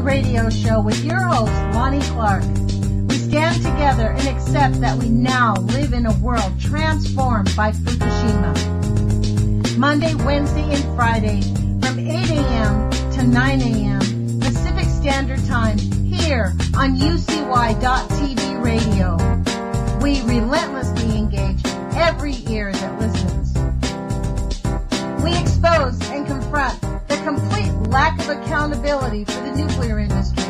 radio show with your host, Lonnie Clark. We stand together and accept that we now live in a world transformed by Fukushima. Monday, Wednesday, and Friday from 8 a.m. to 9 a.m. Pacific Standard Time here on UCY.TV radio. We relentlessly engage every ear that listens. We expose and confront the complete lack of accountability for the nuclear industry.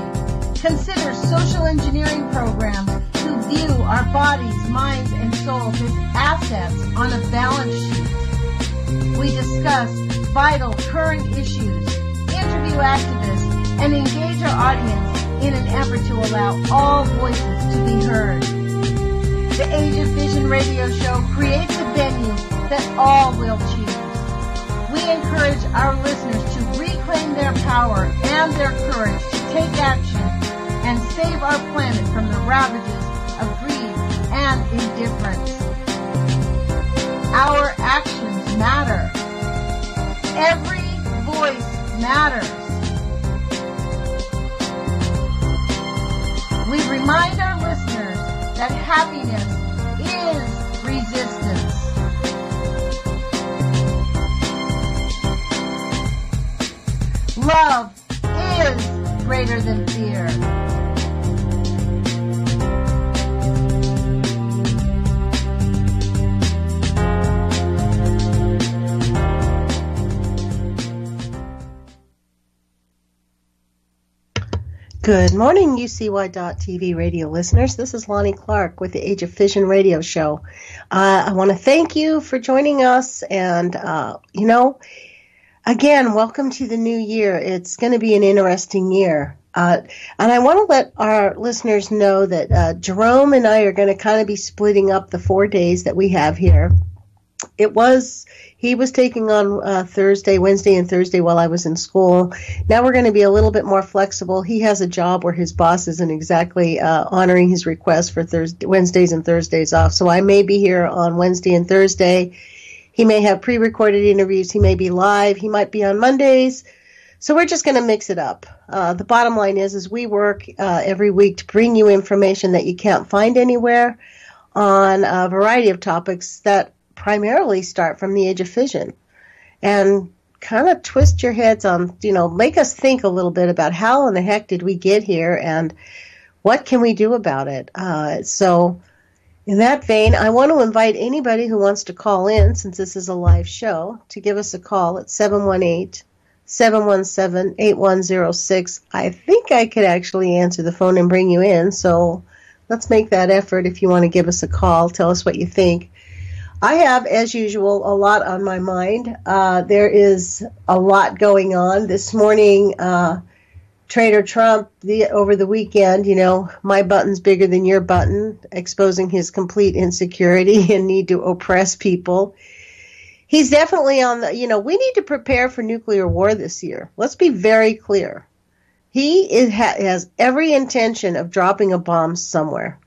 Consider social engineering programs who view our bodies, minds, and souls as assets on a balance sheet. We discuss vital current issues, interview activists, and engage our audience in an effort to allow all voices to be heard. The Age of Fission radio show creates a venue that all will choose. We encourage our listeners to reclaim their power and their courage to take action and save our planet from the ravages of greed and indifference. Our actions matter. Every voice matters. We remind our listeners that happiness is resistance. Love is greater than fear. Good morning, UCY.TV radio listeners. This is Lonnie Clark with the Age of Fission radio show. I want to thank you for joining us, and, again, welcome to the new year. It's going to be an interesting year. And I want to let our listeners know that Jerome and I are going to kind of be splitting up the 4 days that we have here. He was taking on Thursday, Wednesday, and Thursday while I was in school. Now we're going to be a little bit more flexible. He has a job where his boss isn't exactly honoring his request for Wednesdays and Thursdays off. So I may be here on Wednesday and Thursday. He may have pre-recorded interviews. He may be live. He might be on Mondays. So we're just going to mix it up. The bottom line is we work every week to bring you information that you can't find anywhere on a variety of topics that primarily start from the Age of Fission, and kind of twist your heads on, make us think a little bit about how in the heck did we get here and what can we do about it. So in that vein, I want to invite anybody who wants to call in, since this is a live show, to give us a call at 718-717-8106. I think I could actually answer the phone and bring you in, so let's make that effort if you want to give us a call. Tell us what you think. I have, as usual, a lot on my mind. There is a lot going on. This morning, Trader Trump, over the weekend, my button's bigger than your button, exposing his complete insecurity and need to oppress people. He's definitely on the, we need to prepare for nuclear war this year. Let's be very clear. He has every intention of dropping a bomb somewhere.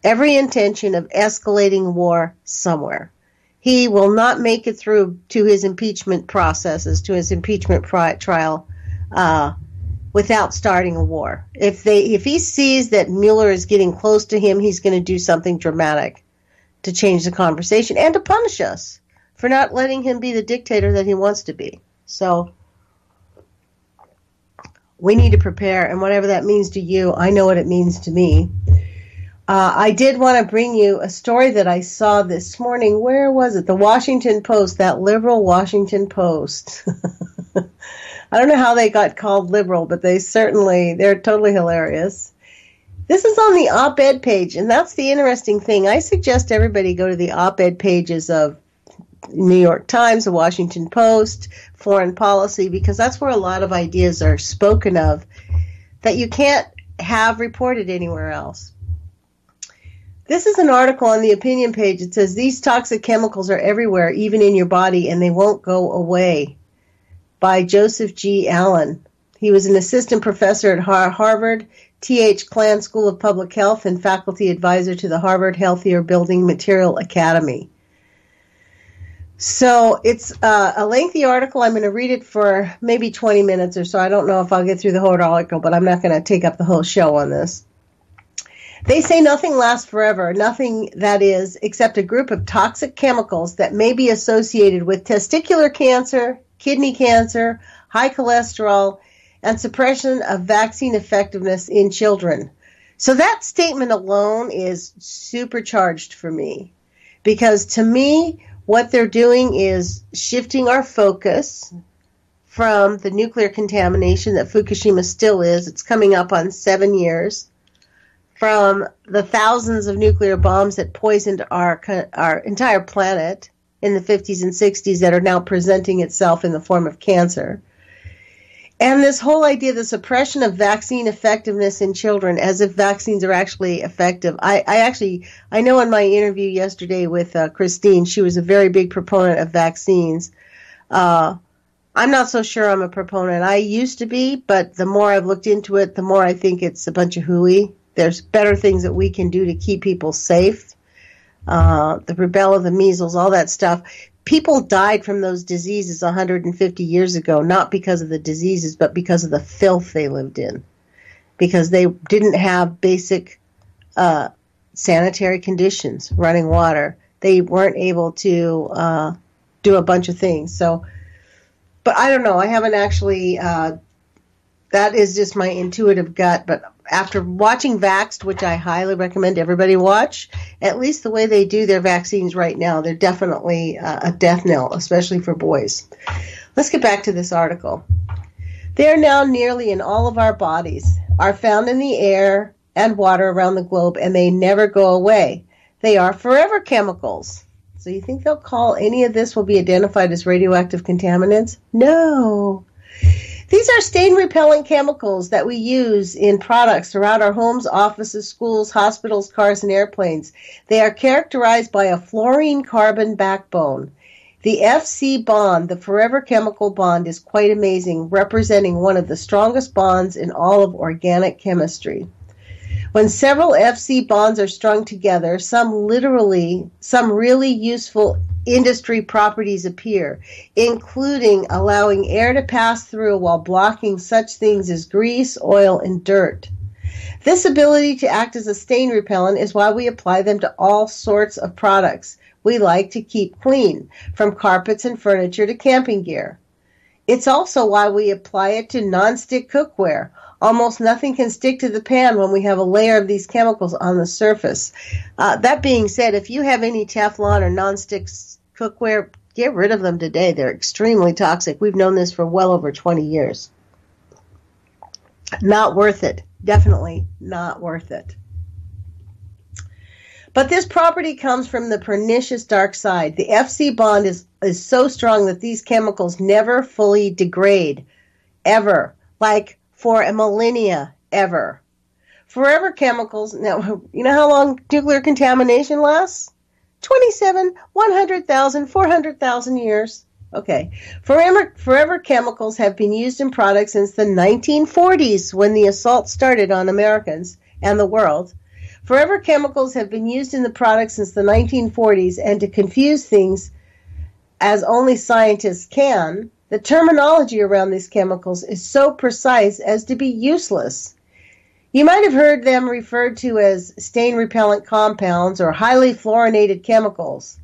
Every intention of escalating war somewhere. He will not make it through to his impeachment processes, to his impeachment trial, without starting a war. If he sees that Mueller is getting close to him, he's going to do something dramatic to change the conversation and to punish us for not letting him be the dictator that he wants to be. So we need to prepare, and whatever that means to you, I know what it means to me. I did want to bring you a story that I saw this morning. Where was it? The Washington Post, that liberal Washington Post. I don't know how they got called liberal, but they're totally hilarious. This is on the op-ed page, and that's the interesting thing. I suggest everybody go to the op-ed pages of New York Times, the Washington Post, Foreign Policy, because that's where a lot of ideas are spoken of that you can't have reported anywhere else. This is an article on the opinion page. It says, these toxic chemicals are everywhere, even in your body, and they won't go away, by Joseph G. Allen. He was an assistant professor at Harvard, T.H. Klan School of Public Health, and faculty advisor to the Harvard Healthier Building Material Academy. So it's a lengthy article. I'm going to read it for maybe 20 minutes or so. I don't know if I'll get through the whole article, but I'm not going to take up the whole show on this. They say nothing lasts forever, nothing, that is, except a group of toxic chemicals that may be associated with testicular cancer, kidney cancer, high cholesterol, and suppression of vaccine effectiveness in children. So that statement alone is supercharged for me, because to me, what they're doing is shifting our focus from the nuclear contamination that Fukushima still is. It's coming up on 7 years. From the thousands of nuclear bombs that poisoned our entire planet in the 50s and 60s that are now presenting itself in the form of cancer. And this whole idea of the suppression of vaccine effectiveness in children, as if vaccines are actually effective. I know in my interview yesterday with Christine, she was a very big proponent of vaccines. I'm not so sure I'm a proponent. I used to be, but the more I've looked into it, the more I think it's a bunch of hooey. There's better things that we can do to keep people safe. The rubella, the measles, all that stuff. People died from those diseases 150 years ago, not because of the diseases, but because of the filth they lived in. Because they didn't have basic sanitary conditions, running water. They weren't able to do a bunch of things. So, but I don't know. I haven't actually, that is just my intuitive gut. But after watching Vaxxed, which I highly recommend everybody watch, at least the way they do their vaccines right now, they're definitely a death knell, especially for boys. Let's get back to this article. They are now nearly in all of our bodies, are found in the air and water around the globe, and they never go away. They are forever chemicals. So you think they'll call any of this will be identified as radioactive contaminants? No. These are stain-repellent chemicals that we use in products throughout our homes, offices, schools, hospitals, cars, and airplanes. They are characterized by a fluorine-carbon backbone. The FC bond, the forever chemical bond, is quite amazing, representing one of the strongest bonds in all of organic chemistry. When several FC bonds are strung together, some really useful industry properties appear, including allowing air to pass through while blocking such things as grease, oil, and dirt. This ability to act as a stain repellent is why we apply them to all sorts of products we like to keep clean, from carpets and furniture to camping gear. It's also why we apply it to non-stick cookware. Almost nothing can stick to the pan when we have a layer of these chemicals on the surface. That being said, if you have any Teflon or non-stick cookware, get rid of them today. They're extremely toxic. We've known this for well over 20 years. Not worth it. Definitely not worth it. But this property comes from the pernicious dark side. The FC bond is so strong that these chemicals never fully degrade, ever, like for a millennia, ever. Forever chemicals, now, you know how long nuclear contamination lasts? 27, 100,000, 400,000 years. Okay. Forever chemicals have been used in products since the 1940s, when the assault started on Americans and the world. Forever chemicals have been used in the products since the 1940s, and to confuse things, as only scientists can, the terminology around these chemicals is so precise as to be useless. You might have heard them referred to as stain-repellent compounds or highly fluorinated chemicals.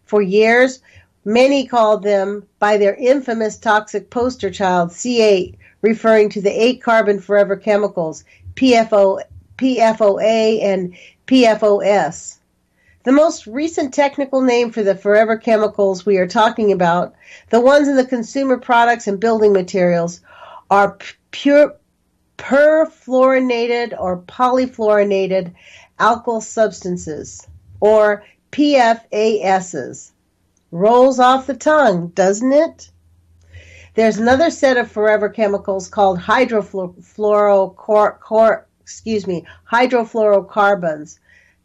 For years, many called them by their infamous toxic poster child, C8, referring to the 8 carbon forever chemicals, PFOA and PFOS. The most recent technical name for the forever chemicals we are talking about, the ones in the consumer products and building materials, are perfluorinated or polyfluorinated alkyl substances, or PFASs. Rolls off the tongue, doesn't it? There's another set of forever chemicals called hydrofluorocarbons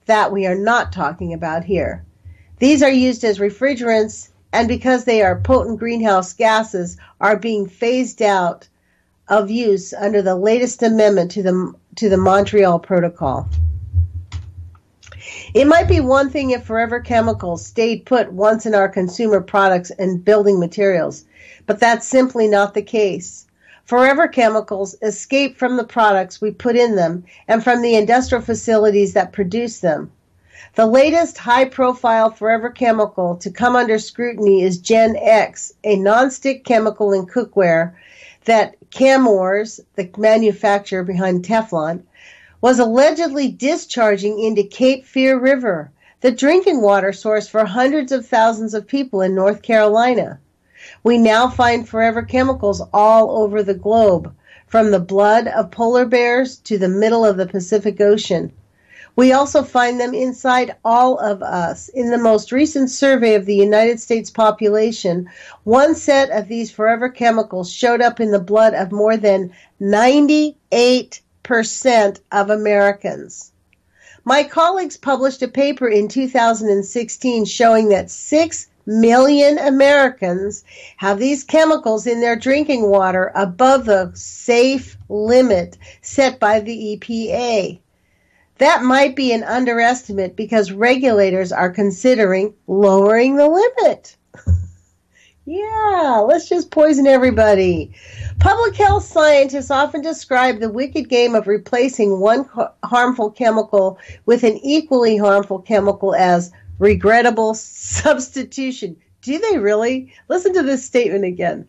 that we are not talking about here. These are used as refrigerants, and because they are potent greenhouse gases, are being phased out of use under the latest amendment to the Montreal Protocol. It might be one thing if forever chemicals stayed put once in our consumer products and building materials, but that's simply not the case. Forever chemicals escape from the products we put in them and from the industrial facilities that produce them. The latest high-profile forever chemical to come under scrutiny is Gen X, a non-stick chemical in cookware that Chemours, the manufacturer behind Teflon, was allegedly discharging into Cape Fear River, the drinking water source for hundreds of thousands of people in North Carolina. We now find forever chemicals all over the globe, from the blood of polar bears to the middle of the Pacific Ocean. We also find them inside all of us. In the most recent survey of the United States population, one set of these forever chemicals showed up in the blood of more than 98% of Americans. My colleagues published a paper in 2016 showing that 6 million Americans have these chemicals in their drinking water above the safe limit set by the EPA. That might be an underestimate because regulators are considering lowering the limit. Yeah, let's just poison everybody. Public health scientists often describe the wicked game of replacing one harmful chemical with an equally harmful chemical as regrettable substitution. Do they really? Listen to this statement again.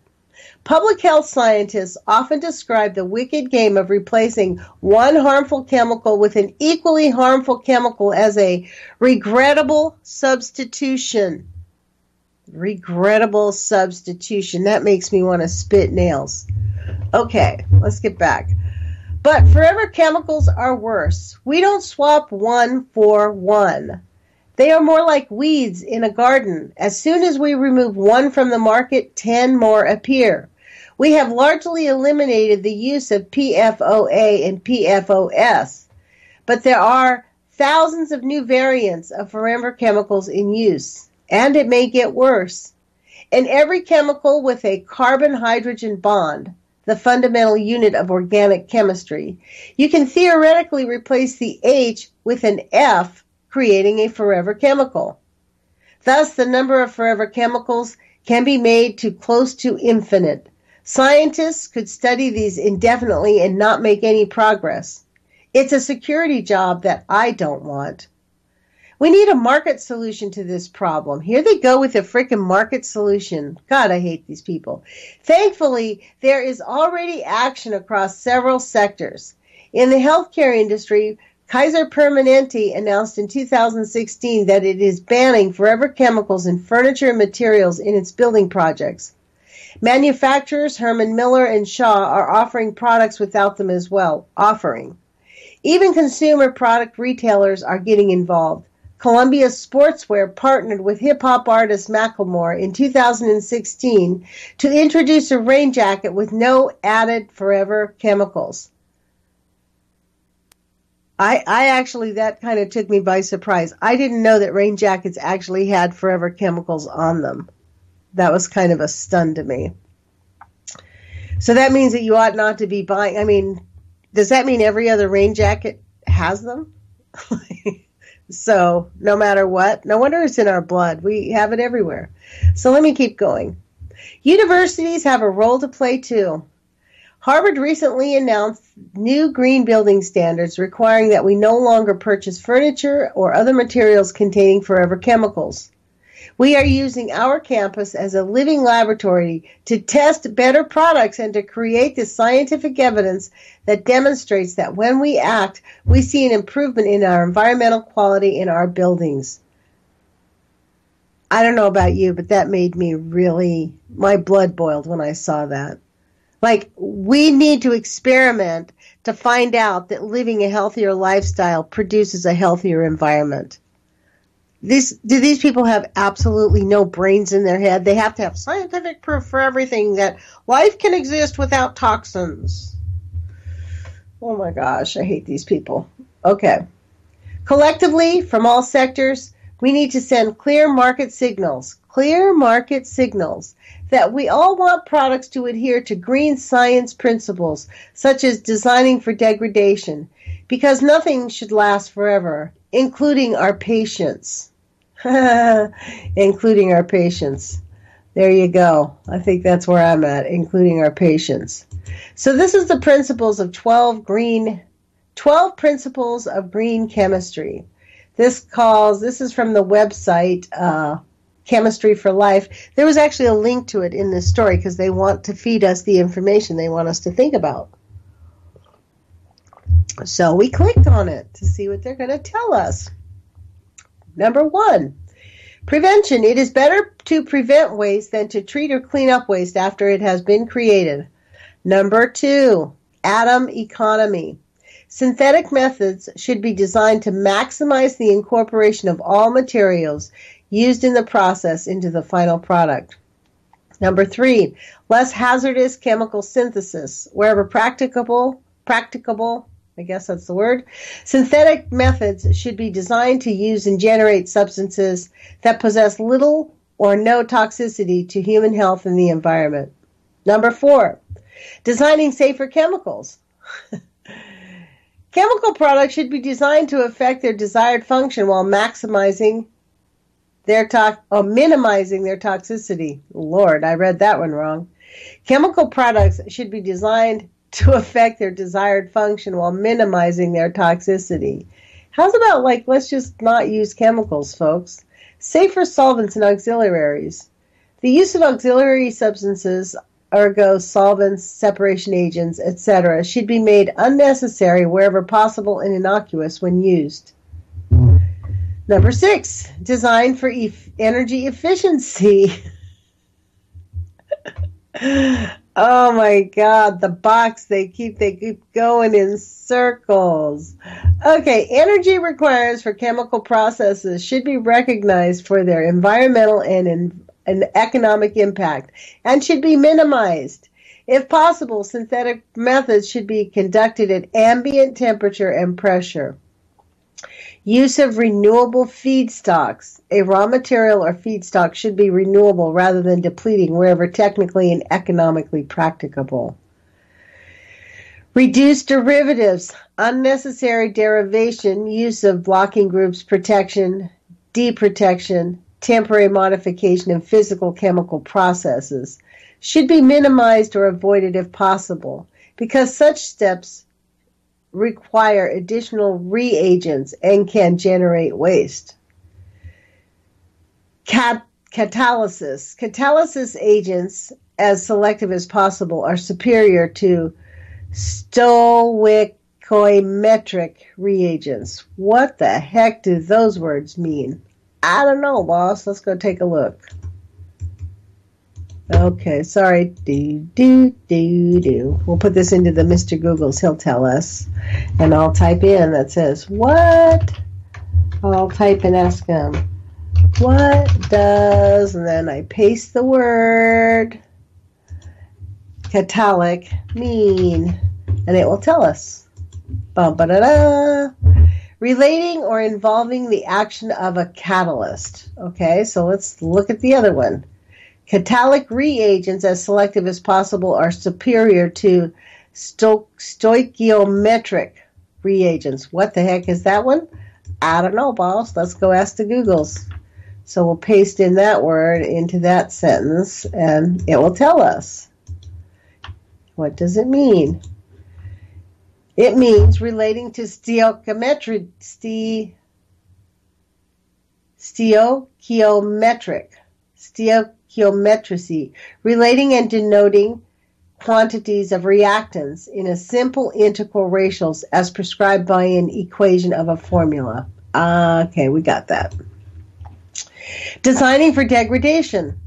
Public health scientists often describe the wicked game of replacing one harmful chemical with an equally harmful chemical as a regrettable substitution. Regrettable substitution. That makes me want to spit nails. Okay, let's get back. But forever chemicals are worse. We don't swap one for one. They are more like weeds in a garden. As soon as we remove one from the market, 10 more appear. We have largely eliminated the use of PFOA and PFOS, but there are thousands of new variants of forever chemicals in use, and it may get worse. In every chemical with a carbon-hydrogen bond, the fundamental unit of organic chemistry, you can theoretically replace the H with an F, creating a forever chemical. Thus, the number of forever chemicals can be made to close to infinite. Scientists could study these indefinitely and not make any progress. It's a security job that I don't want. We need a market solution to this problem. Here they go with a frickin' market solution. God, I hate these people. Thankfully, there is already action across several sectors. In the healthcare industry, Kaiser Permanente announced in 2016 that it is banning forever chemicals in furniture and materials in its building projects. Manufacturers Herman Miller and Shaw are offering products without them as well. Even consumer product retailers are getting involved. Columbia Sportswear partnered with hip-hop artist Macklemore in 2016 to introduce a rain jacket with no added forever chemicals. I actually, that kind of took me by surprise. I didn't know that rain jackets actually had forever chemicals on them. That was kind of a stun to me. So that means that you ought not to be buying. I mean, does that mean every other rain jacket has them? So no matter what, no wonder it's in our blood. We have it everywhere. So let me keep going. Universities have a role to play too. Harvard recently announced new green building standards requiring that we no longer purchase furniture or other materials containing forever chemicals. We are using our campus as a living laboratory to test better products and to create the scientific evidence that demonstrates that when we act, we see an improvement in our environmental quality in our buildings. I don't know about you, but that made me really, my blood boiled when I saw that. Like, we need to experiment to find out that living a healthier lifestyle produces a healthier environment. Do these people have absolutely no brains in their head? They have to have scientific proof for everything that life can exist without toxins. Oh my gosh, I hate these people. Okay. Collectively, from all sectors, we need to send clear market signals that we all want products to adhere to green science principles, such as designing for degradation, because nothing should last forever. including our patients. Including our patients. There you go. I think that's where I'm at, including our patients. So this is the principles of 12 principles of green chemistry. This is from the website, Chemistry for Life. There was actually a link to it in this story because they want to feed us the information they want us to think about. So we clicked on it to see what they're going to tell us. Number 1, prevention. It is better to prevent waste than to treat or clean up waste after it has been created. Number 2, atom economy. Synthetic methods should be designed to maximize the incorporation of all materials used in the process into the final product. Number 3, less hazardous chemical synthesis. Wherever practicable, I guess that's the word. Synthetic methods should be designed to use and generate substances that possess little or no toxicity to human health and the environment. Number 4, designing safer chemicals. Chemical products should be designed to affect their desired function while minimizing their toxicity. Lord, I read that one wrong. Chemical products should be designed to affect their desired function while minimizing their toxicity. How's about, let's just not use chemicals, folks? Safer solvents and auxiliaries. The use of auxiliary substances, ergo solvents, separation agents, etc., should be made unnecessary wherever possible and innocuous when used. Number 6, design for energy efficiency. Oh my God, the box, they keep going in circles. Okay, energy requirements for chemical processes should be recognized for their environmental and economic impact and should be minimized. If possible, synthetic methods should be conducted at ambient temperature and pressure. Use of renewable feedstocks. A raw material or feedstock should be renewable rather than depleting wherever technically and economically practicable. Reduce derivatives. Unnecessary derivation, use of blocking groups, protection, deprotection, temporary modification of physical chemical processes should be minimized or avoided if possible, because such steps require additional reagents and can generate waste. Catalysis. Catalysis agents, as selective as possible, are superior to stoichiometric reagents. What the heck do those words mean? I don't know, boss. Let's go take a look. Okay, sorry. We'll put this into the Mr. Googles. He'll tell us. And I'll type in that says, what? I'll type and ask him, what does, and then I paste the word catalytic mean? And it will tell us. Ba-ba-da-da. Relating or involving the action of a catalyst. Okay, so let's look at the other one. Catalytic reagents, as selective as possible, are superior to stoichiometric reagents. What the heck is that one? I don't know, boss. Let's go ask the Googles. So we'll paste in that word into that sentence, and it will tell us. What does it mean? It means relating to stoichiometric, relating and denoting quantities of reactants in a simple integral ratios as prescribed by an equation of a formula. Okay, we got that. Designing for degradation.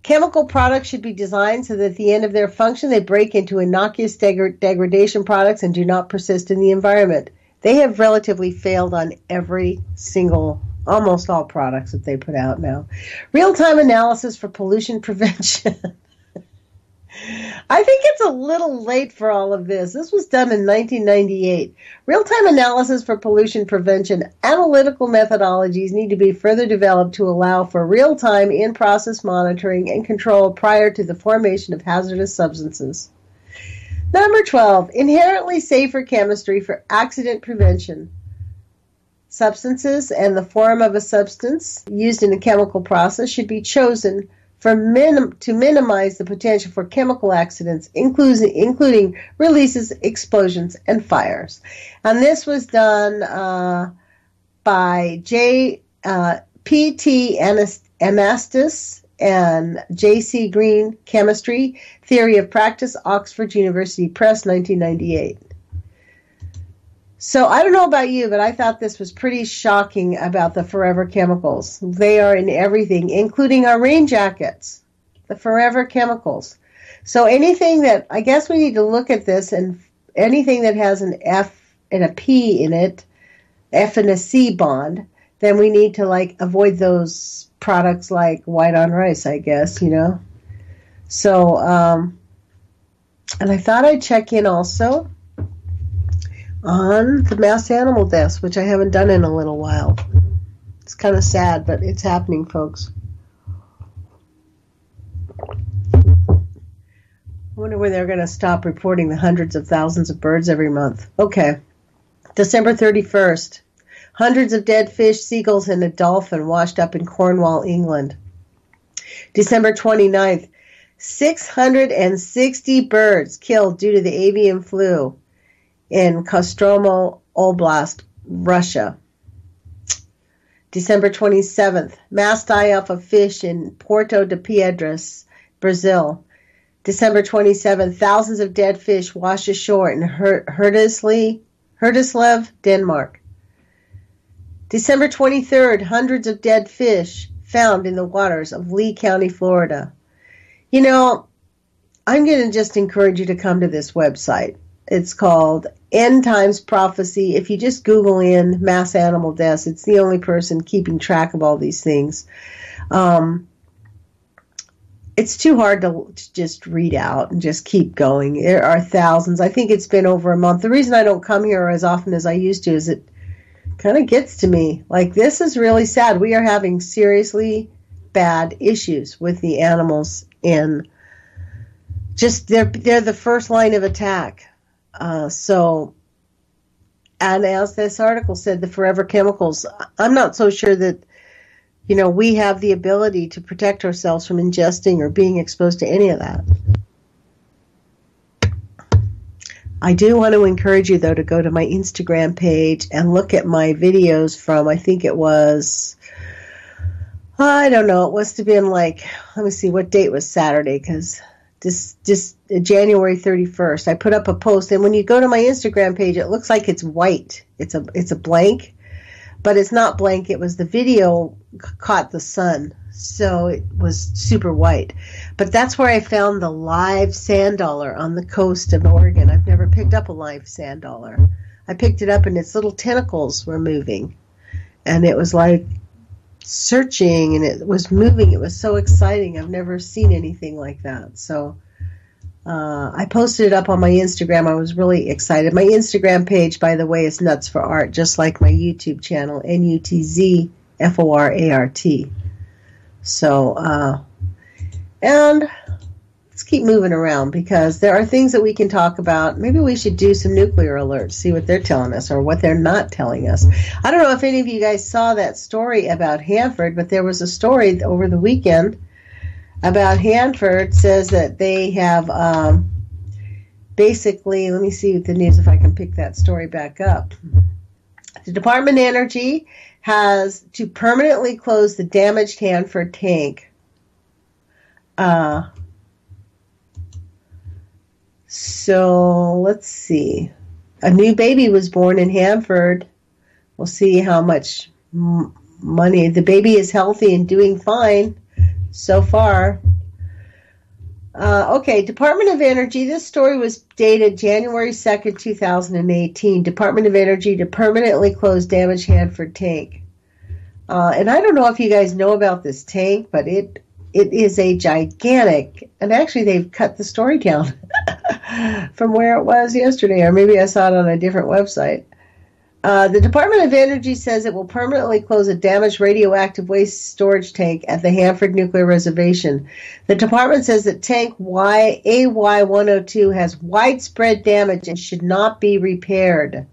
Chemical products should be designed so that at the end of their function they break into innocuous degradation products and do not persist in the environment. They have relatively failed on every single, almost all products that they put out now. Real-time analysis for pollution prevention. I think it's a little late for all of this. This was done in 1998. Real-time analysis for pollution prevention. Analytical methodologies need to be further developed to allow for real-time in-process monitoring and control prior to the formation of hazardous substances. Number 12, inherently safer chemistry for accident prevention. substances and the form of a substance used in a chemical process should be chosen to minimize the potential for chemical accidents, including releases, explosions, and fires. And this was done by P.T. Anastas and J.C. Green, Chemistry, Theory of Practice, Oxford University Press, 1998. So I don't know about you, but I thought this was pretty shocking about the forever chemicals. They are in everything, including our rain jackets, the forever chemicals. So anything that, I guess we need to look at this, and anything that has an F and a P in it, F and a C bond, then we need to avoid those products like white on rice, I guess, So, and I thought I'd check in also on the mass animal deaths, which I haven't done in a little while. It's kind of sad, but it's happening, folks. I wonder when they're going to stop reporting the hundreds of thousands of birds every month. Okay. December 31st. Hundreds of dead fish, seagulls, and a dolphin washed up in Cornwall, England. December 29th. 660 birds killed due to the avian flu in Kostomo Oblast, Russia. December 27th, mass die-off of fish in Porto de Piedras, Brazil. December 27th, thousands of dead fish washed ashore in Herdeslev, Denmark. December 23rd, hundreds of dead fish found in the waters of Lee County, Florida. I'm going to just encourage you to come to this website. It's called End Times Prophecy. If you just Google in mass animal deaths, it's the only person keeping track of all these things. It's too hard to just read out and just keep going. There are thousands. I think it's been over a month. The reason I don't come here as often as I used to is it kind of gets to me. This is really sad. We are having seriously bad issues with the animals, and just they're the first line of attack. And as this article said, the forever chemicals, I'm not so sure that, we have the ability to protect ourselves from ingesting or being exposed to any of that. I do want to encourage you, though, to go to my Instagram page and look at my videos from, I think it was, I don't know, it must have been let me see, what date was Saturday, because just January 31st, I put up a post, and when you go to my Instagram page, it looks like it's white. It's a blank, but it's not blank. It was the video caught the sun, so it was super white. But that's where I found the live sand dollar on the coast of Oregon. I've never picked up a live sand dollar. I picked it up, and its little tentacles were moving, and it was searching, and it was moving. It was so exciting. I've never seen anything like that. So I posted it up on my Instagram. I was really excited. My Instagram page, by the way, is Nuts for Art, just like my YouTube channel, NUTZFORART. So, and let's keep moving around, because there are things that we can talk about. Maybe we should do some nuclear alerts, see what they're telling us or what they're not telling us. I don't know if any of you guys saw that story about Hanford, but there was a story over the weekend about Hanford. Says that they have basically, let me see the news if I can pick that story back up. The Department of Energy has to permanently close the damaged Hanford tank. So let's see. A new baby was born in Hanford. We'll see how much money. The baby is healthy and doing fine so far. Okay, Department of Energy. This story was dated January 2nd, 2018. Department of Energy to permanently close damaged Hanford tank. And I don't know if you guys know about this tank, but it is a gigantic, and actually they've cut the story down from where it was yesterday, or maybe I saw it on a different website. The Department of Energy says it will permanently close a damaged radioactive waste storage tank at the Hanford Nuclear Reservation. The department says that tank AY102 has widespread damage and should not be repaired.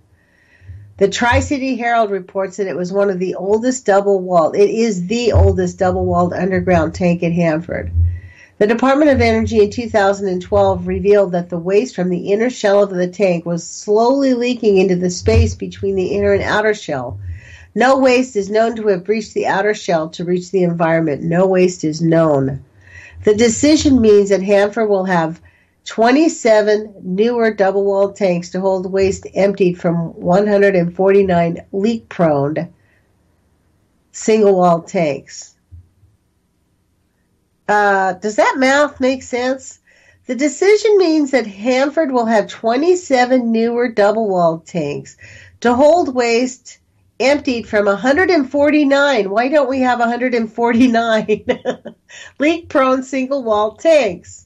The Tri-City Herald reports that it was one of the oldest double-walled, it is the oldest double-walled underground tank at Hanford. The Department of Energy in 2012 revealed that the waste from the inner shell of the tank was slowly leaking into the space between the inner and outer shell. No waste is known to have breached the outer shell to reach the environment. No waste is known. The decision means that Hanford will have 27 newer double-walled tanks to hold waste emptied from 149 leak-prone single-walled tanks. Does that math make sense? The decision means that Hanford will have 27 newer double-walled tanks to hold waste emptied from 149. Why don't we have 149 leak-prone single-walled tanks?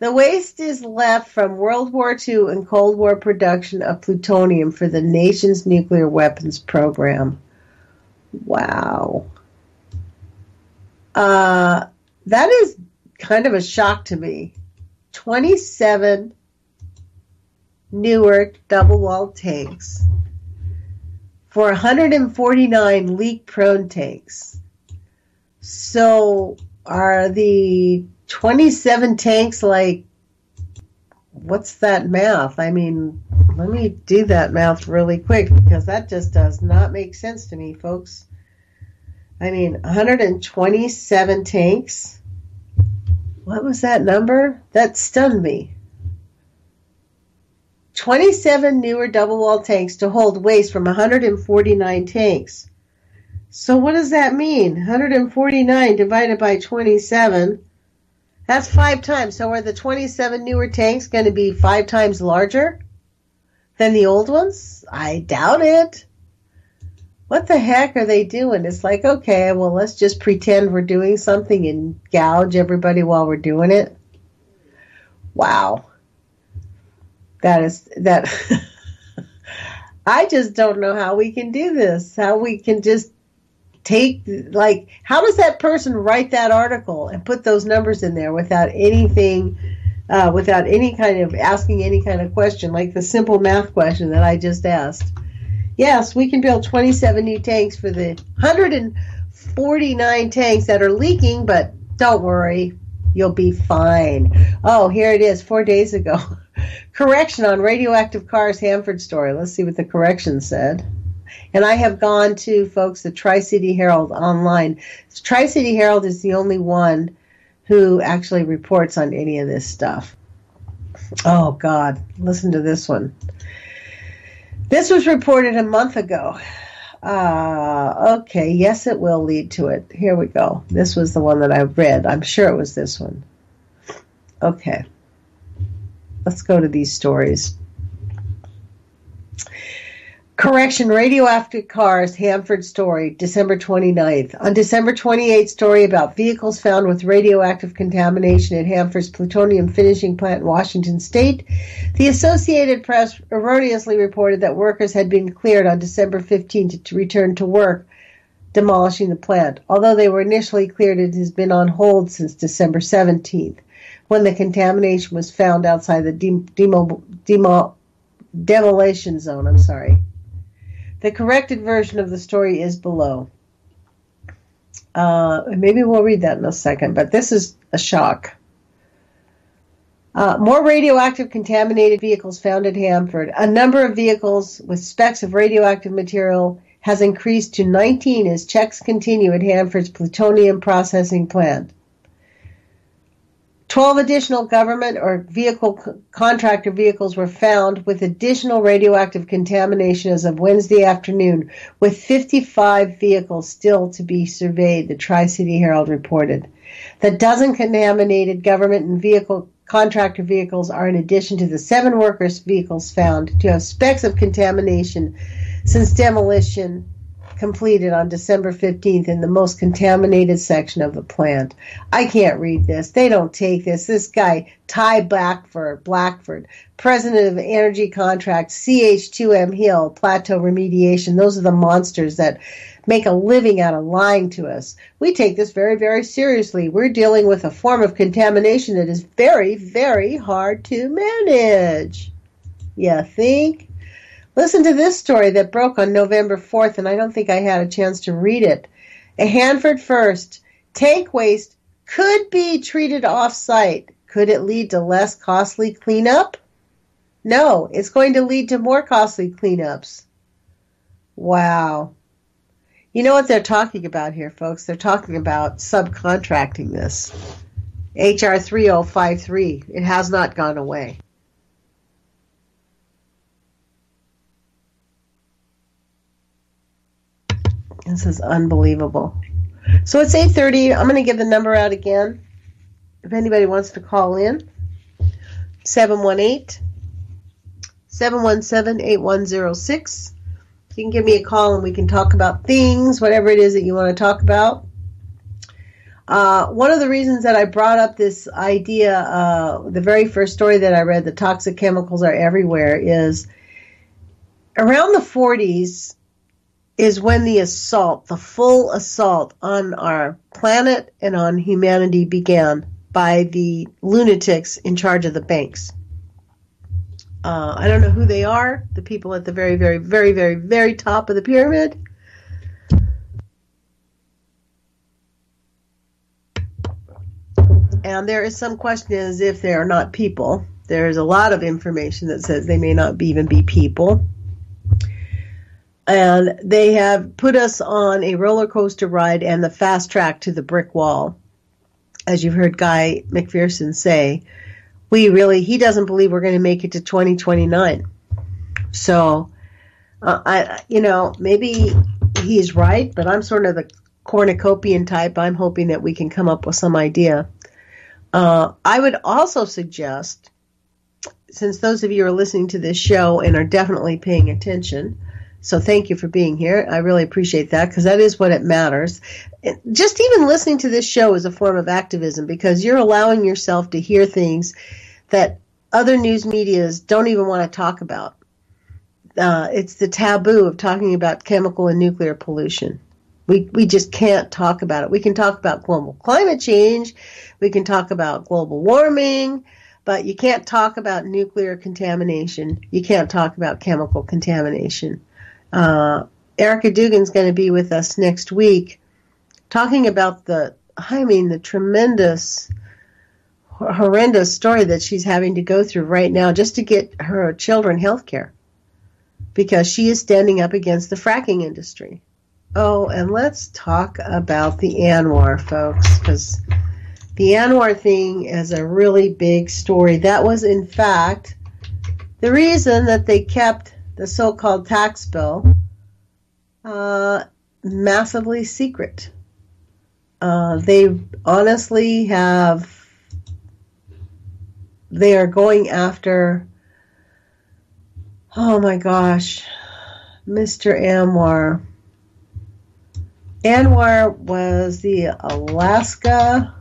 The waste is left from World War II and Cold War production of plutonium for the nation's nuclear weapons program. Wow. That is kind of a shock to me. 27 newer double-walled tanks for 149 leak-prone tanks. So are the 27 tanks like, what's that math? I mean, let me do that math really quick because that just does not make sense to me, folks. I mean, 127 tanks? What was that number? That stunned me. 27 newer double-walled tanks to hold waste from 149 tanks. So what does that mean? 149 divided by 27. That's 5 times. So are the 27 newer tanks going to be 5 times larger than the old ones? I doubt it. What the heck are they doing? It's like, okay, well, let's just pretend we're doing something and gouge everybody while we're doing it. Wow. That I just don't know how we can do this. How we can just take, like, how does that person write that article and put those numbers in there without anything, without any kind of asking any kind of question, like the simple math question that I just asked? Yes, we can build 27 new tanks for the 149 tanks that are leaking, but don't worry, you'll be fine. Oh, here it is, 4 days ago. Correction on radioactive cars, Hanford story. Let's see what the correction said. And I have gone to, folks, the Tri-City Herald online. The Tri-City Herald is the only one who actually reports on any of this stuff. Oh, God, listen to this one. This was reported a month ago. Okay, yes, it will lead to it. Here we go. This was the one that I read. I'm sure it was this one. Okay. Let's go to these stories. Correction, radioactive cars, Hanford story, December 29th. On December 28th, story about vehicles found with radioactive contamination at Hanford's plutonium finishing plant in Washington State. The Associated Press erroneously reported that workers had been cleared on December 15th to return to work, demolishing the plant. Although they were initially cleared, it has been on hold since December 17th, when the contamination was found outside the demolition zone. The corrected version of the story is below. Maybe we'll read that in a second, but this is a shock. More radioactive contaminated vehicles found at Hanford. A number of vehicles with specks of radioactive material has increased to 19 as checks continue at Hanford's plutonium processing plant. 12 additional government or vehicle contractor vehicles were found with additional radioactive contamination as of Wednesday afternoon, with 55 vehicles still to be surveyed, the Tri-City Herald reported. The dozen contaminated government and vehicle contractor vehicles are in addition to the 7 workers' vehicles found to have specks of contamination since demolition completed on December 15th in the most contaminated section of the plant. I can't read this. They don't take this. This guy, Ty Blackford, president of Energy Contract, CH2M Hill, Plateau Remediation. Those are the monsters that make a living out of lying to us. We take this very, very seriously. We're dealing with a form of contamination that is very, very hard to manage. You think? Listen to this story that broke on November 4th, and I don't think I had a chance to read it. A Hanford first. Tank waste could be treated off-site. Could it lead to less costly cleanup? No, it's going to lead to more costly cleanups. Wow. You know what they're talking about here, folks? They're talking about subcontracting this. HR 3053. It has not gone away. This is unbelievable. So it's 8:30. I'm going to give the number out again. If anybody wants to call in, 718-717-8106. You can give me a call and we can talk about things, whatever it is that you want to talk about. One of the reasons that I brought up this idea, the very first story that I read, the toxic chemicals are everywhere, is around the 40s is when the assault, the full assault on our planet and on humanity began by the lunatics in charge of the banks. I don't know who they are, the people at the very, very, very, very, very top of the pyramid. And there is some question as if they are not people. There's a lot of information that says they may not even be people. And they have put us on a roller coaster ride and the fast track to the brick wall. As you've heard Guy McPherson say, he doesn't believe we're going to make it to 2029. So, maybe he's right, but I'm sort of the cornucopian type. I'm hoping that we can come up with some idea. I would also suggest, since those of you are listening to this show and are definitely paying attention, so thank you for being here. I really appreciate that because that is what it matters. Just even listening to this show is a form of activism because you're allowing yourself to hear things that other news medias don't even want to talk about. It's the taboo of talking about chemical and nuclear pollution. We just can't talk about it. We can talk about global climate change. We can talk about global warming. But you can't talk about nuclear contamination. You can't talk about chemical contamination. Erica Dugan's going to be with us next week talking about the tremendous, horrendous story that she's having to go through right now just to get her children health care because she is standing up against the fracking industry. Oh, and let's talk about the Anwar, folks, because the Anwar thing is a really big story. That was, in fact, the reason that they kept the so-called tax bill massively secret. They honestly they are going after, oh my gosh, Mr. Anwar. Anwar was the Alaska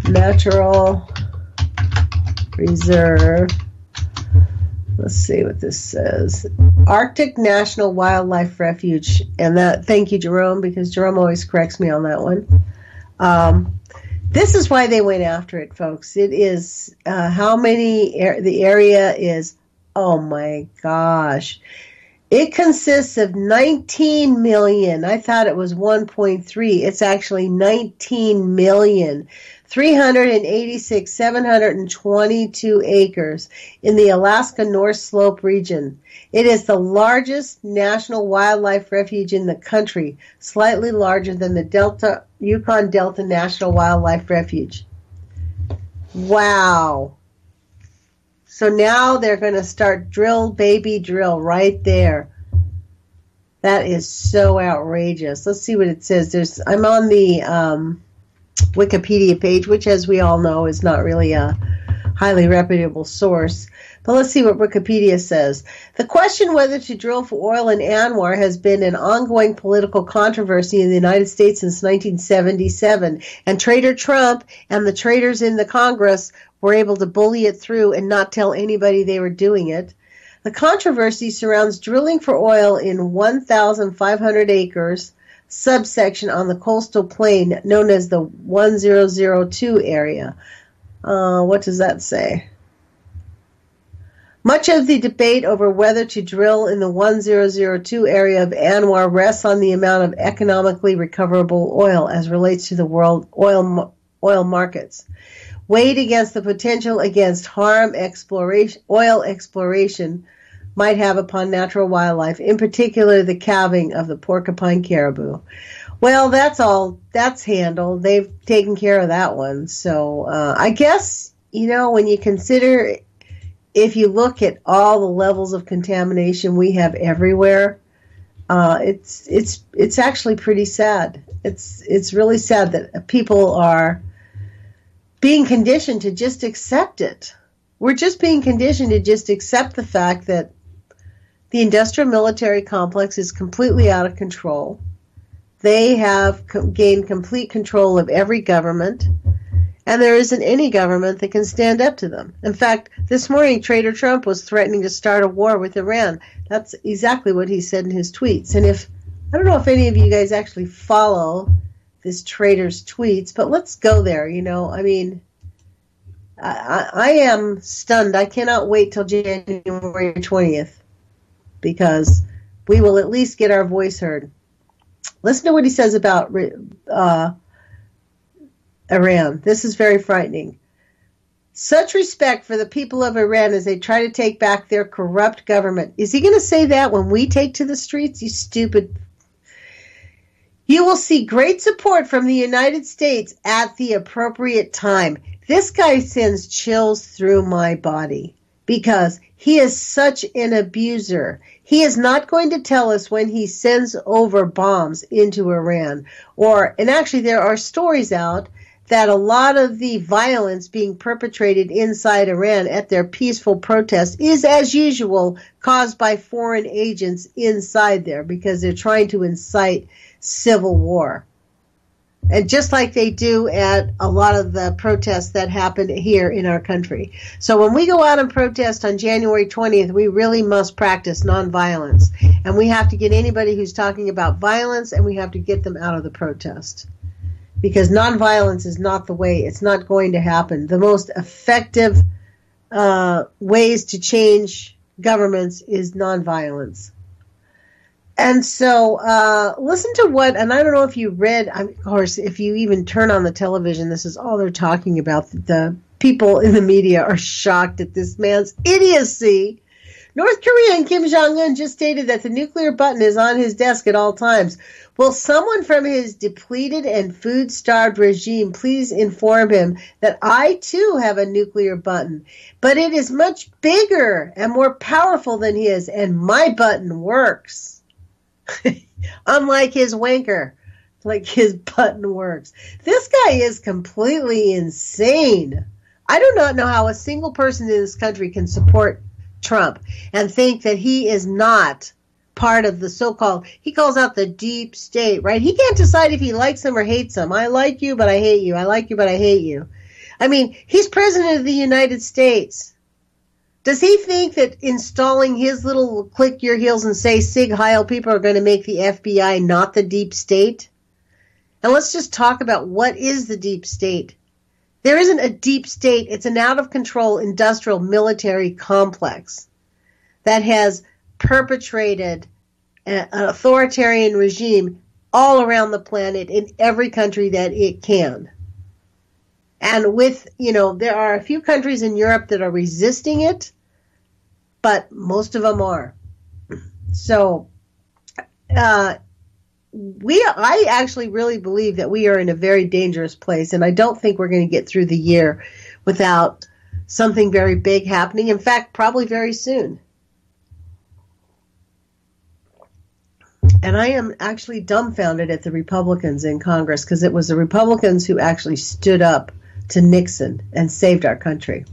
Natural Reserve. Let's see what this says. Arctic National Wildlife Refuge. And thank you, Jerome, because Jerome always corrects me on that one. This is why they went after it, folks. It is the area is, oh my gosh. It consists of 19 million. I thought it was 1.3. It's actually 19 million. 386,722 acres in the Alaska North Slope region. It is the largest national wildlife refuge in the country, slightly larger than the Yukon Delta National Wildlife Refuge. Wow. So now they're going to start drill, baby, drill right there. That is so outrageous. Let's see what it says. I'm on the Wikipedia page, which, as we all know, is not really a highly reputable source. But let's see what Wikipedia says. The question whether to drill for oil in Anwar has been an ongoing political controversy in the United States since 1977, and Trader Trump and the traders in the Congress were able to bully it through and not tell anybody they were doing it. The controversy surrounds drilling for oil in 1,500 acres subsection on the coastal plain known as the 1002 area. What does that say? Much of the debate over whether to drill in the 1002 area of Anwar rests on the amount of economically recoverable oil as relates to the world oil markets, weighed against the potential against harm oil exploration might have upon natural wildlife, in particular the calving of the porcupine caribou. Well, that's handled. They've taken care of that one. So I guess, when you consider, if you look at all the levels of contamination we have everywhere, it's actually pretty sad. It's really sad that people are being conditioned to just accept it. We're just being conditioned to just accept the fact that the industrial military complex is completely out of control. They have gained complete control of every government, and there isn't any government that can stand up to them. In fact, this morning, Trader Trump was threatening to start a war with Iran. That's exactly what he said in his tweets. And I don't know if any of you guys actually follow this trader's tweets, but let's go there. I am stunned. I cannot wait till January 20th. Because we will at least get our voice heard. Listen to what he says about Iran. This is very frightening. Such respect for the people of Iran as they try to take back their corrupt government. Is he going to say that when we take to the streets? You stupid. You will see great support from the United States at the appropriate time. This guy sends chills through my body because he is such an abuser. He is not going to tell us when he sends over bombs into Iran. And actually there are stories out that a lot of the violence being perpetrated inside Iran at their peaceful protests is, as usual, caused by foreign agents inside there because they're trying to incite civil war. And just like they do at a lot of the protests that happen here in our country. So when we go out and protest on January 20th, we really must practice nonviolence. And we have to get anybody who's talking about violence, and we have to get them out of the protest. Because nonviolence is not the way. It's not going to happen. The most effective ways to change governments is nonviolence. And so listen to what, and I don't know if you read, of course, if you even turn on the television, this is all they're talking about. The people in the media are shocked at this man's idiocy. North Korea and Kim Jong-un just stated that the nuclear button is on his desk at all times. Will someone from his depleted and food-starved regime please inform him that I, too, have a nuclear button, but it is much bigger and more powerful than his, and my button works. Unlike his wanker, like his button works. This guy is completely insane. I do not know how a single person in this country can support Trump and think that he is not part of the so-called, he calls out the deep state, right? He can't decide if he likes them or hates them. I like you, but I hate you. I like you, but I hate you. I mean, he's president of the United States. Does he think that installing his little click your heels and say Sig Heil people are going to make the FBI not the deep state? And let's just talk about what is the deep state. There isn't a deep state. It's an out-of-control industrial military complex that has perpetrated an authoritarian regime all around the planet in every country that it can. And there are a few countries in Europe that are resisting it, but most of them are. So, I actually really believe that we are in a very dangerous place, and I don't think we're going to get through the year without something very big happening. In fact, probably very soon. And I am actually dumbfounded at the Republicans in Congress because it was the Republicans who actually stood up to Nixon and saved our country.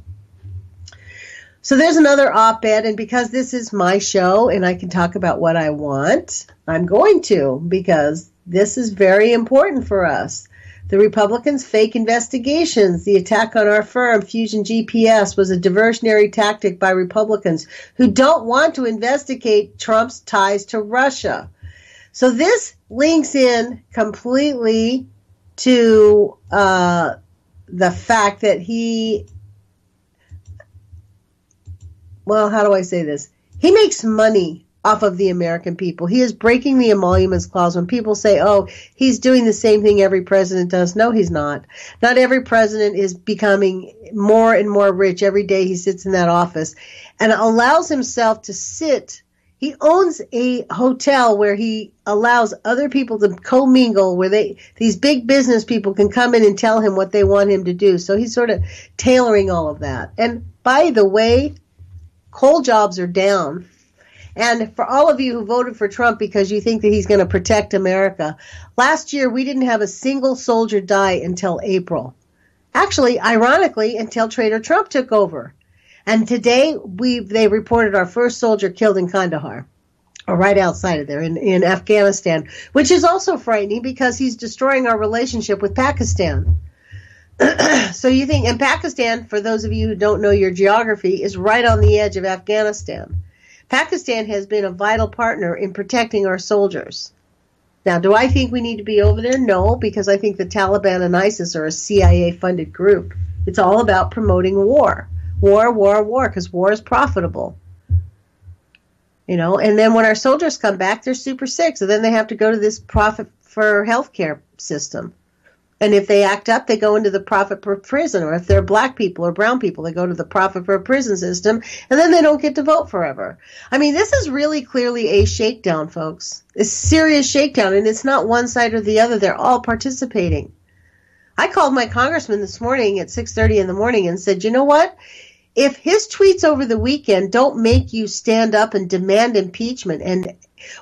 So there's another op-ed, and because this is my show and I can talk about what I want, I'm going to, because this is very important for us. The Republicans' fake investigations, the attack on our firm, Fusion GPS, was a diversionary tactic by Republicans who don't want to investigate Trump's ties to Russia. So this links in completely to the fact that well, how do I say this? He makes money off of the American people. He is breaking the emoluments clause. When people say, oh, he's doing the same thing every president does. No, he's not. Not every president is becoming more and more rich every day he sits in that office and allows himself to sit. He owns a hotel where he allows other people to commingle, where these big business people can come in and tell him what they want him to do. So he's sort of tailoring all of that. And by the way, coal jobs are down. And for all of you who voted for Trump because you think that he's going to protect America, last year we didn't have a single soldier die until April. Actually, ironically, until Trader Trump took over. And today they reported our first soldier killed in Kandahar, or right outside of there in Afghanistan, which is also frightening because he's destroying our relationship with Pakistan. So you think, and Pakistan, for those of you who don't know your geography, is right on the edge of Afghanistan. Pakistan has been a vital partner in protecting our soldiers. Now, do I think we need to be over there? No, because I think the Taliban and ISIS are a CIA-funded group. It's all about promoting war. War, because war is profitable. You know, and then when our soldiers come back, they're super sick, so then they have to go to this profit for healthcare system. And if they act up, they go into the profit per prison, or if they're black people or brown people, they go to the profit per prison system, and then they don't get to vote forever. I mean, this is really clearly a shakedown, folks. A serious shakedown, and it's not one side or the other. They're all participating. I called my congressman this morning at 6:30 in the morning and said, you know what? If his tweets over the weekend don't make you stand up and demand impeachment, and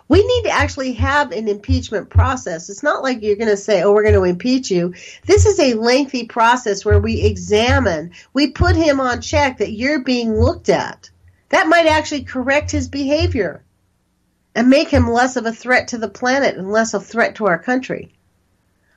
we need to actually have an impeachment process. It's not like you're going to say, oh, we're going to impeach you. This is a lengthy process where we examine, we put him on check that you're being looked at. That might actually correct his behavior and make him less of a threat to the planet and less a threat to our country.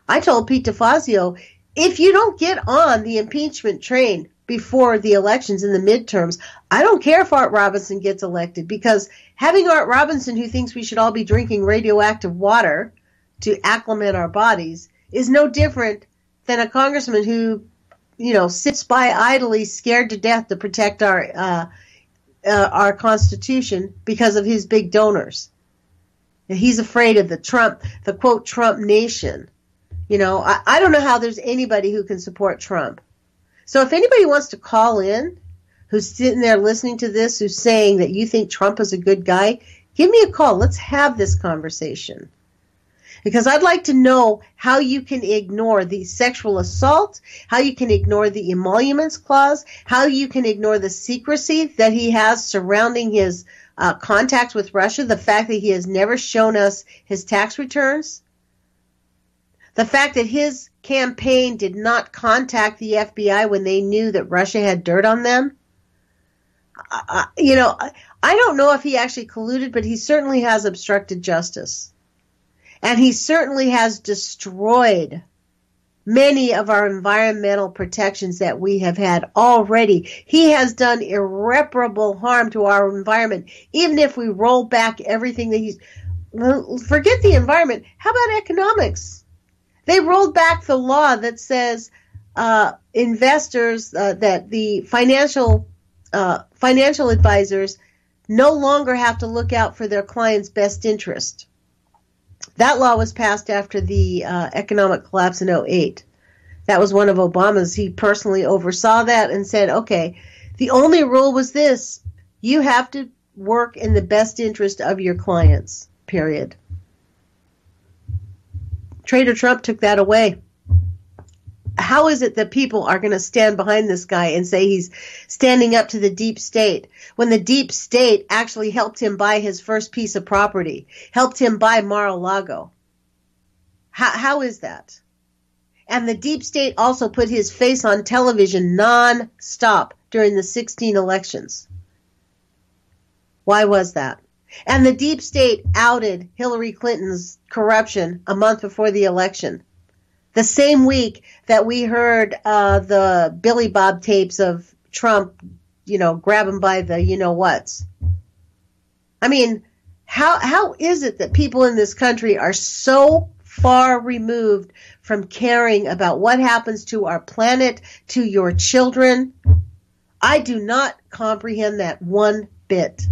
I told Pete DeFazio, if you don't get on the impeachment train before the elections in the midterms, I don't care if Art Robinson gets elected, because having Art Robinson who thinks we should all be drinking radioactive water to acclimate our bodies is no different than a congressman who, you know, sits by idly scared to death to protect our Constitution because of his big donors. He's afraid of the quote Trump nation. You know, I don't know how there's anybody who can support Trump. So if anybody wants to call in, who's sitting there listening to this, who's saying that you think Trump is a good guy, give me a call. Let's have this conversation. Because I'd like to know how you can ignore the sexual assault, how you can ignore the emoluments clause, how you can ignore the secrecy that he has surrounding his contacts with Russia, the fact that he has never shown us his tax returns, the fact that his campaign did not contact the FBI when they knew that Russia had dirt on them. You know, I don't know if he actually colluded, but he certainly has obstructed justice. And he certainly has destroyed many of our environmental protections that we have had already. He has done irreparable harm to our environment, even if we roll back everything that he's... Well, forget the environment. How about economics? They rolled back the law that says investors, that the financial advisors no longer have to look out for their clients' best interest. That law was passed after the economic collapse in 2008. That was one of Obama's. He personally oversaw that and said, okay, the only rule was this: you have to work in the best interest of your clients, period. Trader Trump took that away. How is it that people are going to stand behind this guy and say he's standing up to the deep state when the deep state actually helped him buy his first piece of property, helped him buy Mar-a-Lago? How is that? And the deep state also put his face on television non-stop during the 2016 elections. Why was that? And the deep state outed Hillary Clinton's corruption a month before the election. The same week that we heard the Billy Bob tapes of Trump, you know, grab him by the you-know-whats. I mean, how is it that people in this country are so far removed from caring about what happens to our planet, to your children? I do not comprehend that one bit.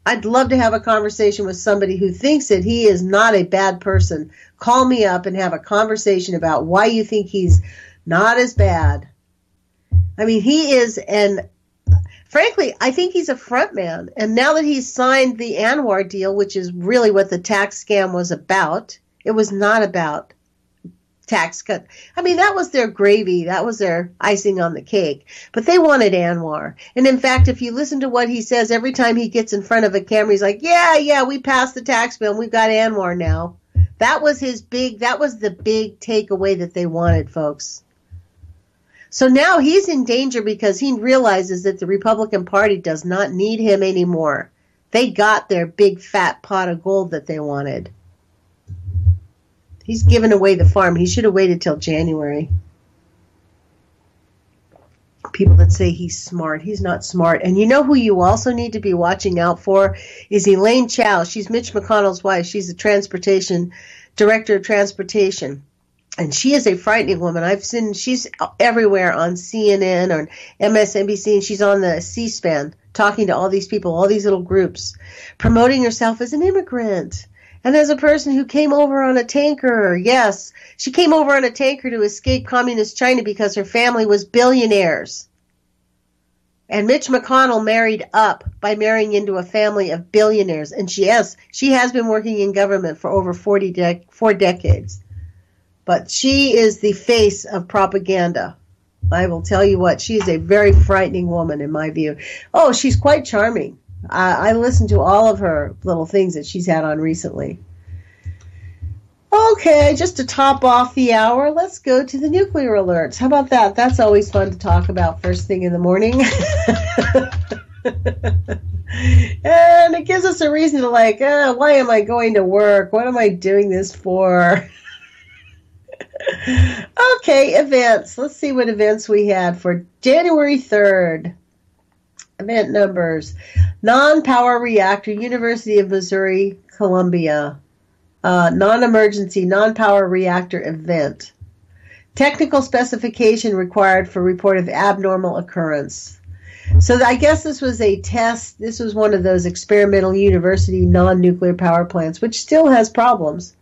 I'd love to have a conversation with somebody who thinks that he is not a bad person. Call me up and have a conversation about why you think he's not as bad. I mean, he is frankly, I think he's a front man. And now that he's signed the Anwar deal, which is really what the tax scam was about, it was not about tax cut. I mean, that was their gravy. That was their icing on the cake. But they wanted Anwar. And in fact, if you listen to what he says every time he gets in front of a camera, he's like, yeah, we passed the tax bill and we've got Anwar now. That was the big takeaway that they wanted, folks. So now he's in danger because he realizes that the Republican Party does not need him anymore. They got their big fat pot of gold that they wanted. He's given away the farm. He should have waited till January. People that say he's smart. He's not smart. And you know who you also need to be watching out for is Elaine Chao. She's Mitch McConnell's wife. She's the director of transportation. And she is a frightening woman. I've seen she's everywhere on CNN or MSNBC, and she's on the C-SPAN talking to all these people, all these little groups, promoting herself as an immigrant. And as a person who came over on a tanker, yes, she came over on a tanker to escape communist China because her family was billionaires. And Mitch McConnell married up by marrying into a family of billionaires. And she has been working in government for over 4 decades. But she is the face of propaganda. I will tell you what, she is a very frightening woman in my view. Oh, she's quite charming. I listened to all of her little things that she's had on recently. Okay, just to top off the hour, let's go to the nuclear alerts. How about that? That's always fun to talk about first thing in the morning. And it gives us a reason to why am I going to work? What am I doing this for? Okay, events. Let's see what events we had for January 3rd. Event numbers. Non-power reactor, University of Missouri, Columbia. Non-emergency, non-power reactor event. Technical specification required for report of abnormal occurrence. So I guess this was a test. This was one of those experimental university non-nuclear power plants, which still has problems.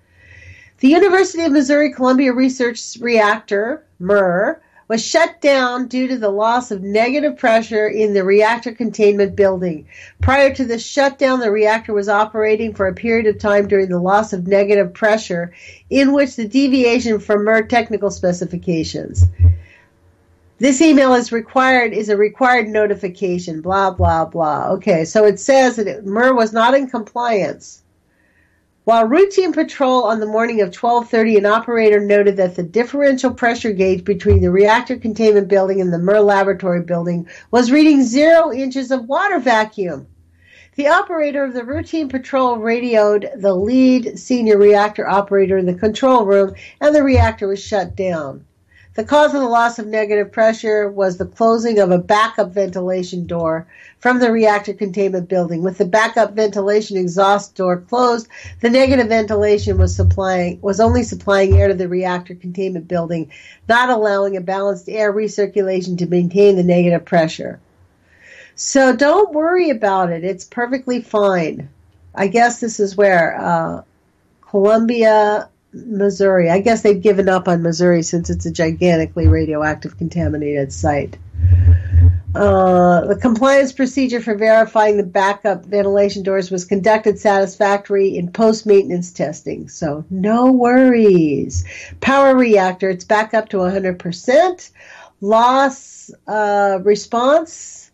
The University of Missouri Columbia Research Reactor, MUR, was shut down due to the loss of negative pressure in the reactor containment building. Prior to the shutdown, the reactor was operating for a period of time during the loss of negative pressure, in which the deviation from MUR technical specifications. This email is a required notification, blah, blah, blah. Okay, so it says that MUR was not in compliance. While routine patrol on the morning of 12:30, an operator noted that the differential pressure gauge between the reactor containment building and the MUR laboratory building was reading 0 inches of water vacuum. The operator of the routine patrol radioed the lead senior reactor operator in the control room, and the reactor was shut down. The cause of the loss of negative pressure was the closing of a backup ventilation door from the reactor containment building. With the backup ventilation exhaust door closed, the negative ventilation was only supplying air to the reactor containment building, not allowing a balanced air recirculation to maintain the negative pressure. So don't worry about it. It's perfectly fine. I guess this is where Columbia, Missouri. I guess they've given up on Missouri since it's a gigantically radioactive contaminated site. The compliance procedure for verifying the backup ventilation doors was conducted satisfactory in post-maintenance testing, so no worries. Power reactor, it's back up to 100%. Loss response,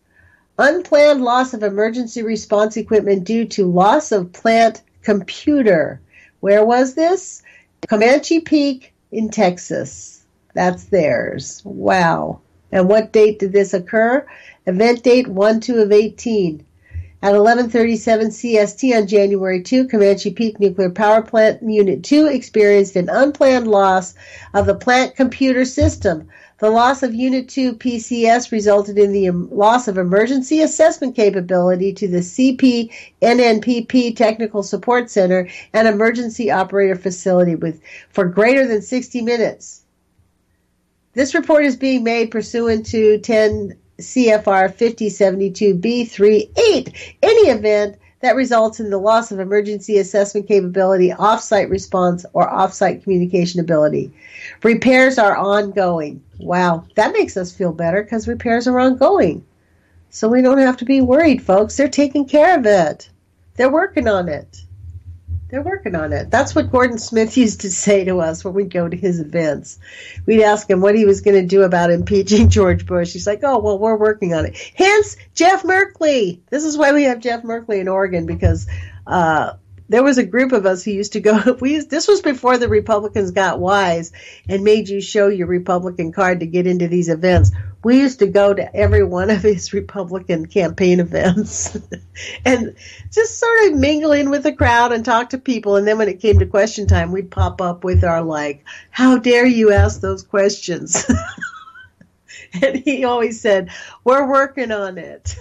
unplanned loss of emergency response equipment due to loss of plant computer. Where was this? Comanche Peak in Texas. That's theirs. Wow. And what date did this occur? Event date 1/2/18. At 11:37 CST on January 2, Comanche Peak Nuclear Power Plant Unit 2 experienced an unplanned loss of the plant computer system. The loss of Unit 2 PCS resulted in the loss of emergency assessment capability to the CP-NNPP Technical Support Center and Emergency Operator Facility for greater than 60 minutes. This report is being made pursuant to 10 CFR 5072B38, any event that results in the loss of emergency assessment capability, off-site response, or off-site communication ability. Repairs are ongoing. Wow, that makes us feel better because repairs are ongoing. So we don't have to be worried, folks. They're taking care of it. They're working on it. They're working on it. That's what Gordon Smith used to say to us when we'd go to his events. We'd ask him what he was going to do about impeaching George Bush. He's like, oh, well, we're working on it. Hence, Jeff Merkley. This is why we have Jeff Merkley in Oregon, because there was a group of us who used to go. This was before the Republicans got wise and made you show your Republican card to get into these events. We used to go to every one of his Republican campaign events and just sort of mingle in with the crowd and talk to people. And then when it came to question time, we'd pop up with our like, how dare you ask those questions? And he always said, we're working on it.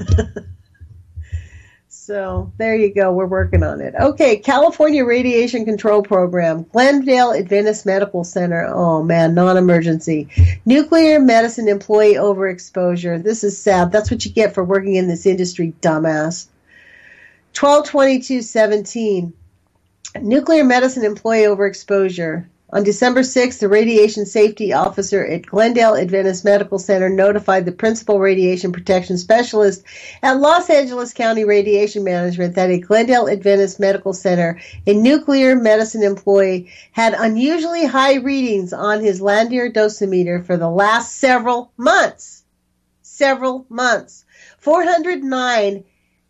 So there you go. We're working on it. Okay, California Radiation Control Program, Glendale Adventist Medical Center. Oh, man, non-emergency. Nuclear medicine employee overexposure. This is sad. That's what you get for working in this industry, dumbass. 12/22/17. Nuclear medicine employee overexposure. On December 6th, the radiation safety officer at Glendale Adventist Medical Center notified the principal radiation protection specialist at Los Angeles County Radiation Management that a Glendale Adventist Medical Center, a nuclear medicine employee, had unusually high readings on his Landier dosimeter for the last several months. 409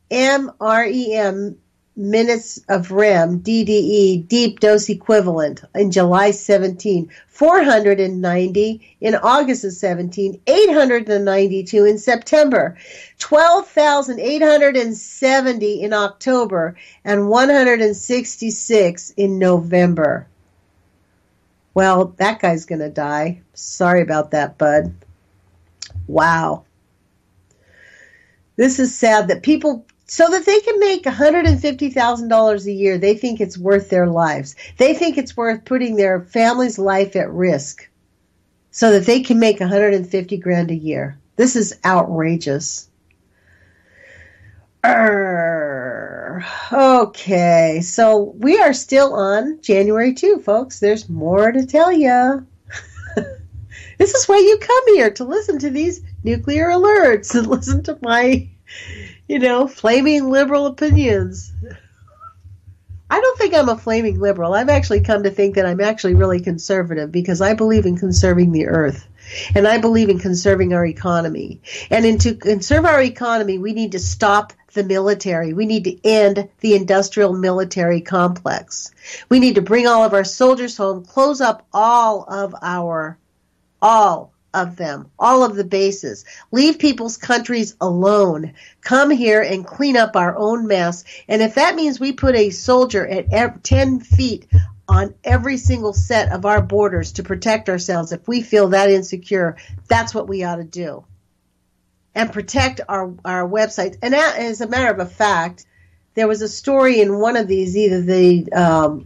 MREM minutes of REM, DDE, deep dose equivalent, in July 17, 490 in August of 17, 892 in September, 12,870 in October, and 166 in November. Well, that guy's going to die. Sorry about that, bud. Wow. This is sad that people, so that they can make $150,000 a year, they think it's worth their lives. They think it's worth putting their family's life at risk so that they can make $150,000 a year. This is outrageous. Okay, so we are still on January 2, folks. There's more to tell you. This is why you come here, to listen to these nuclear alerts and listen to my, flaming liberal opinions. I don't think I'm a flaming liberal. I've actually come to think that I'm actually really conservative because I believe in conserving the earth. And I believe in conserving our economy. And to conserve our economy, we need to stop the military. We need to end the industrial military complex. We need to bring all of our soldiers home, close up all of them, all of the bases. Leave people's countries alone. Come here and clean up our own mess. And if that means we put a soldier at 10 feet on every single set of our borders to protect ourselves, if we feel that insecure, that's what we ought to do. And protect our websites. And as a matter of fact, there was a story in one of these, either the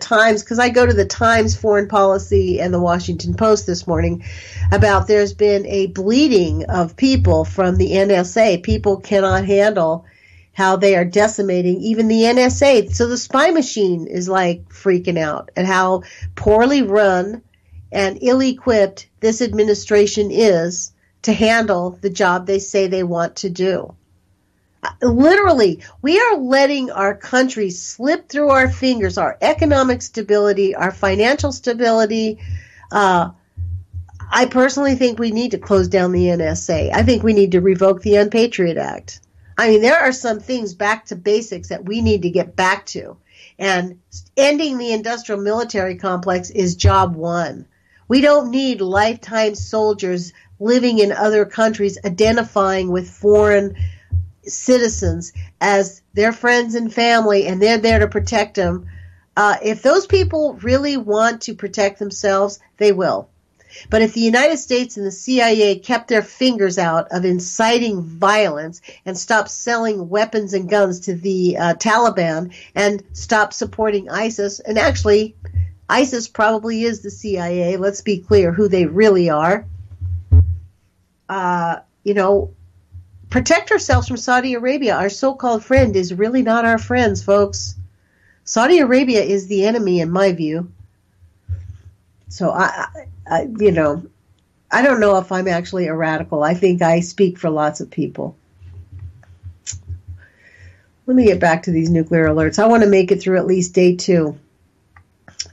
Times, because I go to the Times Foreign Policy and the Washington Post this morning, about there's been a bleeding of people from the NSA. People cannot handle how they are decimating even the NSA. So the spy machine is like freaking out at how poorly run and ill-equipped this administration is to handle the job they say they want to do. Literally, we are letting our country slip through our fingers, our economic stability, our financial stability. I personally think we need to close down the NSA. I think we need to revoke the Unpatriot Act. I mean, there are some things back to basics that we need to get back to. And ending the industrial military complex is job one. We don't need lifetime soldiers living in other countries identifying with foreign citizens as their friends and family, and they're there to protect them. If those people really want to protect themselves, they will. But if the United States and the CIA kept their fingers out of inciting violence and stopped selling weapons and guns to the Taliban and stopped supporting ISIS, and actually ISIS probably is the CIA, let's be clear who they really are. protect ourselves from Saudi Arabia. Our so-called friend is really not our friends, folks. Saudi Arabia is the enemy in my view. So I don't know if I'm actually a radical. I think I speak for lots of people. Let me get back to these nuclear alerts. I want to make it through at least day 2.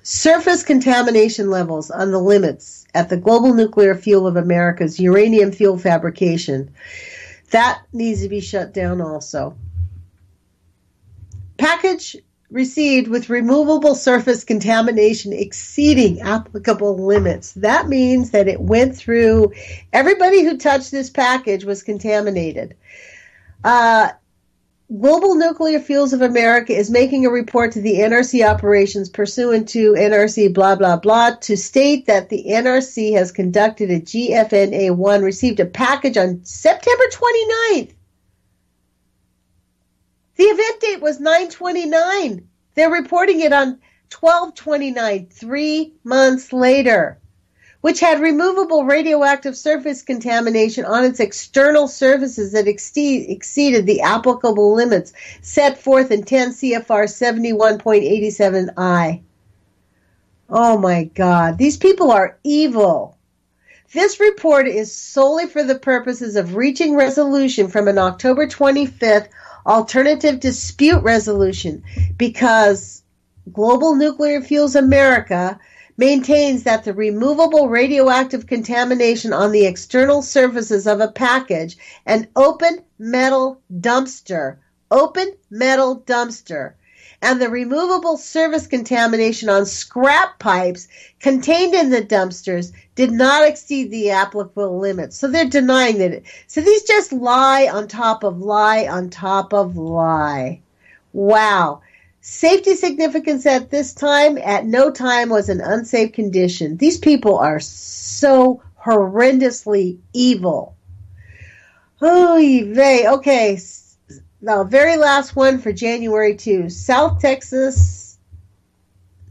Surface contamination levels on the limits at the global nuclear fuel of America's uranium fuel fabrication. That needs to be shut down also. Package received with removable surface contamination exceeding applicable limits. That means that it went through, everybody who touched this package was contaminated. Global Nuclear Fuels of America is making a report to the NRC operations pursuant to NRC blah, blah, blah, to state that the NRC has conducted a GFNA1, received a package on September 29th. The event date was 9/29. They're reporting it on 12/29, 3 months later, which had removable radioactive surface contamination on its external surfaces that exceeded the applicable limits set forth in 10 CFR 71.87I. Oh my God, these people are evil. This report is solely for the purposes of reaching resolution from an October 25th alternative dispute resolution, because Global Nuclear Fuels America maintains that the removable radioactive contamination on the external surfaces of a package, an open metal dumpster, and the removable surface contamination on scrap pipes contained in the dumpsters did not exceed the applicable limits. So they're denying that. So these just lie on top of lie on top of lie. Wow. Safety significance at this time, at no time was an unsafe condition. These people are so horrendously evil. Oy vey. Okay. Now, very last one for January 2. South Texas.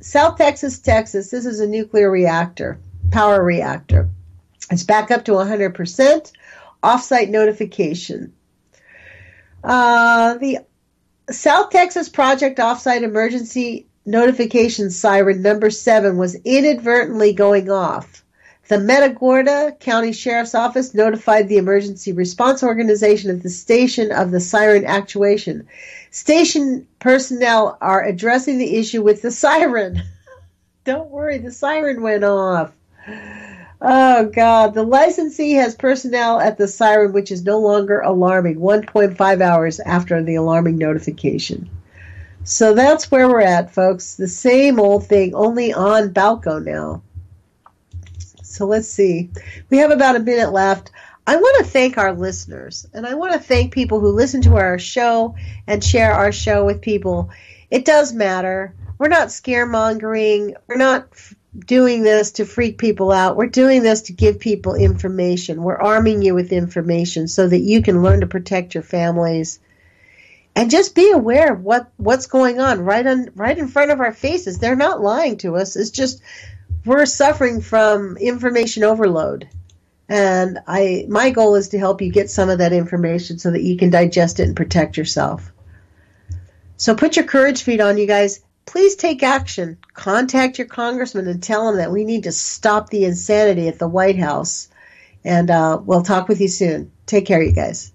This is a nuclear reactor, power reactor. It's back up to 100%. Off-site notification. The South Texas Project Off-site Emergency Notification Siren number 7 was inadvertently going off. The Matagorda County Sheriff's Office notified the emergency response organization at the station of the siren actuation. Station personnel are addressing the issue with the siren. Don't worry, the siren went off. Oh, God. The licensee has personnel at the siren, which is no longer alarming, 1.5 hours after the alarming notification. So that's where we're at, folks. The same old thing, only on Balco now. So let's see. We have about a minute left. I want to thank our listeners, and I want to thank people who listen to our show and share our show with people. It does matter. We're not scaremongering. We're not doing this to freak people out. We're doing this to give people information. We're arming you with information so that you can learn to protect your families. And just be aware of what's going on right in front of our faces. They're not lying to us. It's just we're suffering from information overload. And my goal is to help you get some of that information so that you can digest it and protect yourself. So put your courage feet on, you guys. Please take action. Contact your congressman and tell him that we need to stop the insanity at the White House. And we'll talk with you soon. Take care, you guys.